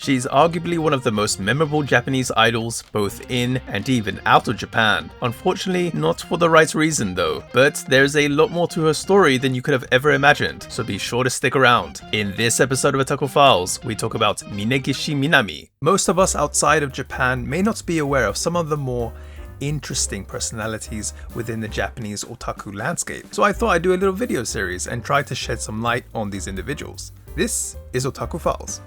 She's arguably one of the most memorable Japanese idols both in and even out of Japan. Unfortunately, not for the right reason though, but there's a lot more to her story than you could have ever imagined, so be sure to stick around. In this episode of Otaku Files, we talk about Minegishi Minami. Most of us outside of Japan may not be aware of some of the more interesting personalities within the Japanese otaku landscape, so I thought I'd do a little video series and try to shed some light on these individuals. This is Otaku Files.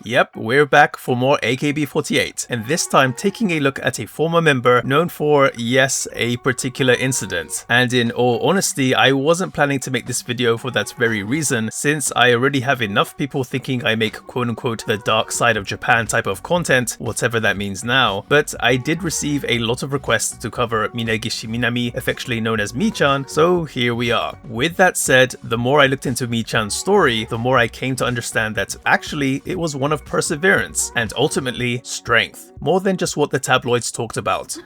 Yep, we're back for more AKB48, and this time taking a look at a former member known for, yes, a particular incident. And in all honesty, I wasn't planning to make this video for that very reason, since I already have enough people thinking I make quote-unquote the dark side of Japan type of content, whatever that means now, but I did receive a lot of requests to cover Minegishi Minami, affectionately known as Mi-chan, so here we are. With that said, the more I looked into Mi-chan's story, the more I came to understand that actually it was one of perseverance and ultimately strength, more than just what the tabloids talked about.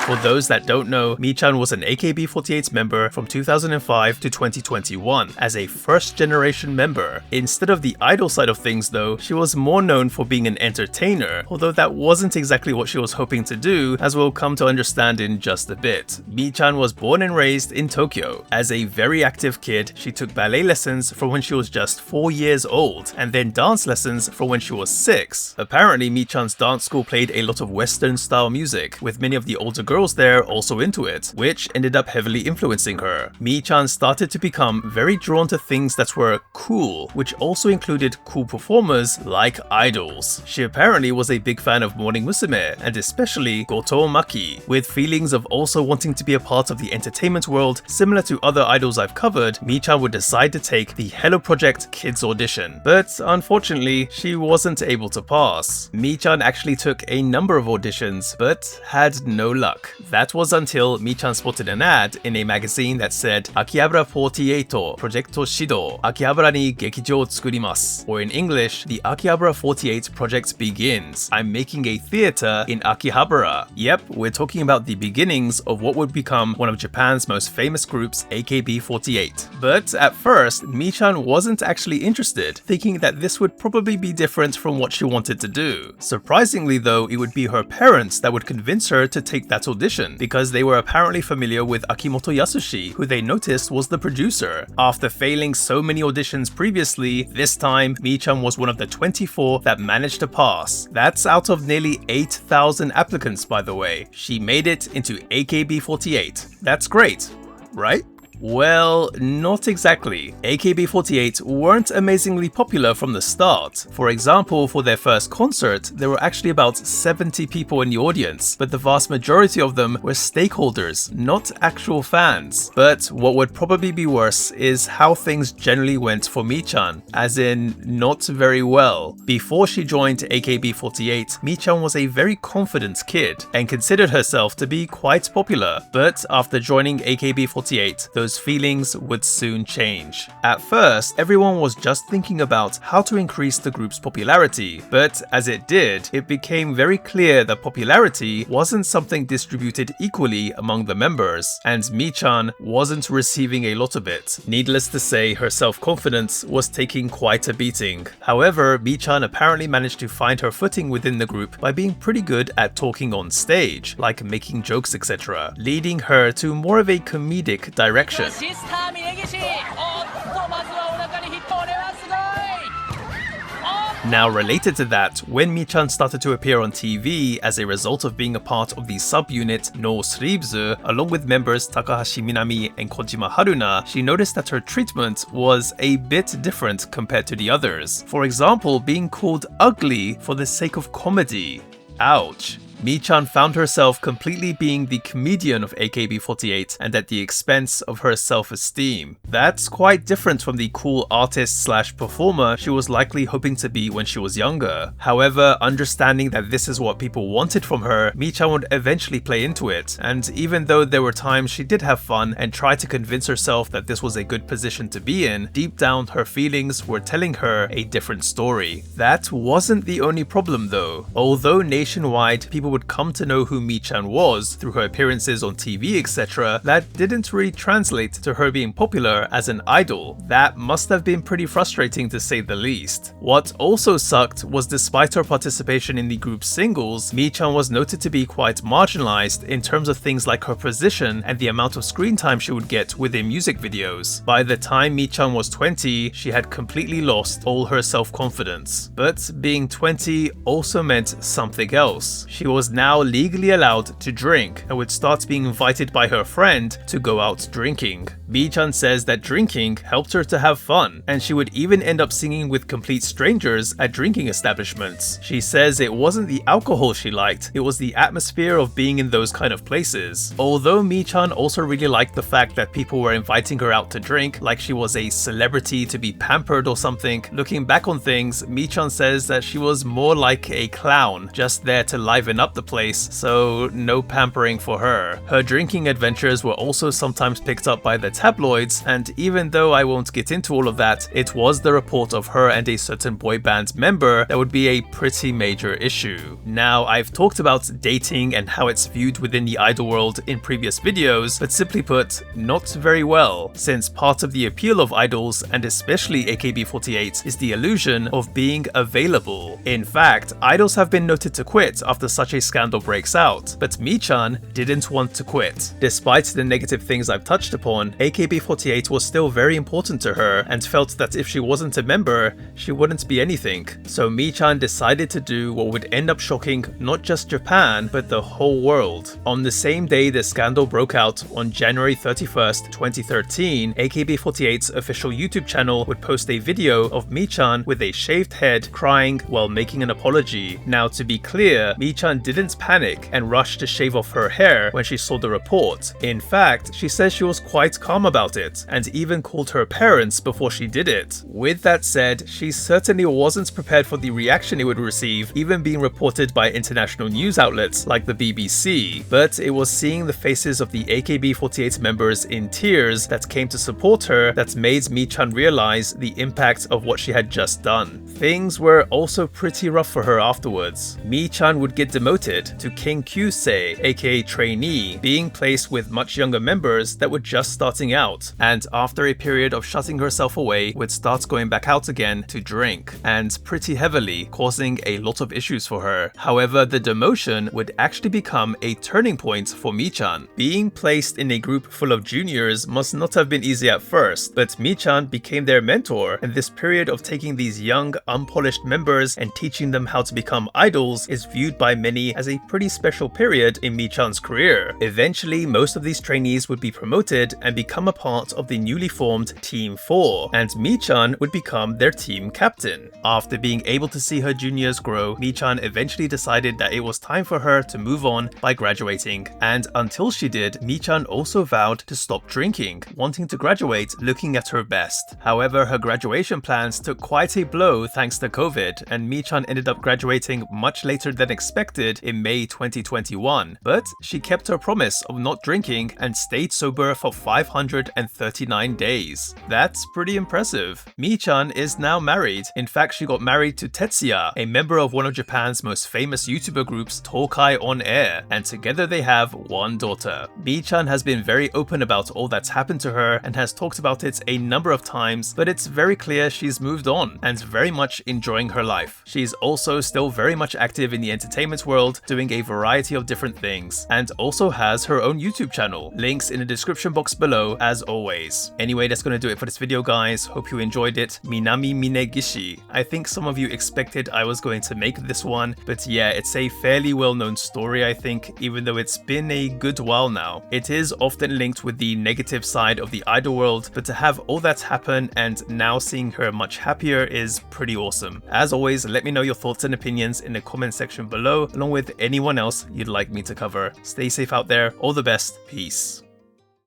For those that don't know, Mi-chan was an AKB48 member from 2005 to 2021 as a first-generation member. Instead of the idol side of things though, she was more known for being an entertainer, although that wasn't exactly what she was hoping to do, as we'll come to understand in just a bit. Mi-chan was born and raised in Tokyo. As a very active kid, she took ballet lessons from when she was just 4 years old, and then dance lessons from when she was 6. Apparently, Mi-chan's dance school played a lot of Western-style music, with many of the older girls there also into it, which ended up heavily influencing her. Mi-chan started to become very drawn to things that were cool, which also included cool performers like idols. She apparently was a big fan of Morning Musume, and especially Goto Maki, with feelings of also wanting to be a part of the entertainment world. Similar to other idols I've covered, Mi-chan would decide to take the Hello Project Kids audition, but unfortunately, she wasn't able to pass. Mi-chan actually took a number of auditions, but had no luck. That was until Mi-chan spotted an ad in a magazine that said Akihabara 48 Projecto Shido Akihabara ni Gekijo o tsukurimasu, or in English, the Akihabara 48 project begins. I'm making a theater in Akihabara. Yep, we're talking about the beginnings of what would become one of Japan's most famous groups, AKB48. But at first, Mi-chan wasn't actually interested, thinking that this would probably be different from what she wanted to do. Surprisingly though, it would be her parents that would convince her to take that audition, because they were apparently familiar with Akimoto Yasushi, who they noticed was the producer. After failing so many auditions previously, this time Mi-chan was one of the 24 that managed to pass. That's out of nearly 8,000 applicants, by the way. She made it into AKB48. That's great, right? Well, not exactly. AKB48 weren't amazingly popular from the start. For example, for their first concert, there were actually about 70 people in the audience, but the vast majority of them were stakeholders, not actual fans. But what would probably be worse is how things generally went for Mi-chan, as in not very well. Before she joined AKB48, Mi-chan was a very confident kid and considered herself to be quite popular, but after joining AKB48, those feelings would soon change. At first, everyone was just thinking about how to increase the group's popularity, but as it did, it became very clear that popularity wasn't something distributed equally among the members, and Mi-chan wasn't receiving a lot of it. Needless to say, her self-confidence was taking quite a beating. However, Mi-chan apparently managed to find her footing within the group by being pretty good at talking on stage, like making jokes, etc., leading her to more of a comedic direction. Now, related to that, when Mi-chan started to appear on TV as a result of being a part of the subunit No Sleeves, along with members Takahashi Minami and Kojima Haruna, she noticed that her treatment was a bit different compared to the others. For example, being called ugly for the sake of comedy. Ouch. Mi-chan found herself completely being the comedian of AKB48 and at the expense of her self-esteem. That's quite different from the cool artist/performer she was likely hoping to be when she was younger. However, understanding that this is what people wanted from her, Mi-chan would eventually play into it, and even though there were times she did have fun and tried to convince herself that this was a good position to be in, deep down her feelings were telling her a different story. That wasn't the only problem though. Although nationwide people people would come to know who Mi-chan was through her appearances on TV, etc., that didn't really translate to her being popular as an idol. That must have been pretty frustrating to say the least. What also sucked was despite her participation in the group's singles, Mi-chan was noted to be quite marginalized in terms of things like her position and the amount of screen time she would get within music videos. By the time Mi-chan was 20, she had completely lost all her self-confidence. But being 20 also meant something else. She was now legally allowed to drink and would start being invited by her friend to go out drinking. Mi-chan says that drinking helped her to have fun, and she would even end up singing with complete strangers at drinking establishments. She says it wasn't the alcohol she liked, it was the atmosphere of being in those kind of places. Although Mi-chan also really liked the fact that people were inviting her out to drink like she was a celebrity to be pampered or something, looking back on things, Mi-chan says that she was more like a clown, just there to liven up the place, so no pampering for her. Her drinking adventures were also sometimes picked up by the tabloids, and even though I won't get into all of that, it was the report of her and a certain boy band member that would be a pretty major issue. Now, I've talked about dating and how it's viewed within the idol world in previous videos, but simply put, not very well, since part of the appeal of idols, and especially AKB48, is the illusion of being available. In fact, idols have been noted to quit after such a scandal breaks out, but Mi-chan didn't want to quit. Despite the negative things I've touched upon, AKB48 was still very important to her and felt that if she wasn't a member, she wouldn't be anything. So Mi-chan decided to do what would end up shocking not just Japan, but the whole world. On the same day the scandal broke out, on January 31st, 2013, AKB48's official YouTube channel would post a video of Mi-chan with a shaved head crying while making an apology. Now, to be clear, Mi-chan didn't panic and rush to shave off her hair when she saw the report. In fact, she says she was quite calm about it, and even called her parents before she did it. With that said, she certainly wasn't prepared for the reaction it would receive, even being reported by international news outlets like the BBC. But it was seeing the faces of the AKB48 members in tears that came to support her that made Mi-chan realize the impact of what she had just done. Things were also pretty rough for her afterwards. Mi-chan would get demoted to Kenkyusei, aka trainee, being placed with much younger members that were just starting out, and after a period of shutting herself away, would start going back out again to drink, and pretty heavily, causing a lot of issues for her. However, the demotion would actually become a turning point for Mi-chan. Being placed in a group full of juniors must not have been easy at first, but Mi-chan became their mentor, and this period of taking these young, unpolished members and teaching them how to become idols is viewed by many as a pretty special period in Mi-chan's career. Eventually, most of these trainees would be promoted and become a part of the newly formed Team 4, and Mi-chan would become their team captain. After being able to see her juniors grow, Mi-chan eventually decided that it was time for her to move on by graduating, and until she did, Mi-chan also vowed to stop drinking, wanting to graduate looking at her best. However, her graduation plans took quite a blow thanks to COVID, and Mi-chan ended up graduating much later than expected in May 2021, but she kept her promise of not drinking and stayed sober for 539 days. That's pretty impressive. Mi-chan is now married. In fact, she got married to Tetsuya, a member of one of Japan's most famous YouTuber groups, Tokai On Air, and together they have one daughter. Mi-chan has been very open about all that's happened to her and has talked about it a number of times, but it's very clear she's moved on and very much enjoying her life. She's also still very much active in the entertainment world, doing a variety of different things, and also has her own YouTube channel. Links in the description box below as always. Anyway, that's gonna do it for this video, guys. Hope you enjoyed it. Minami Minegishi. I think some of you expected I was going to make this one, but yeah, it's a fairly well-known story, I think, even though it's been a good while now. It is often linked with the negative side of the idol world, but to have all that happen and now seeing her much happier is pretty awesome. As always, let me know your thoughts and opinions in the comment section below, along with anyone else you'd like me to cover. Stay safe out there, all the best, peace.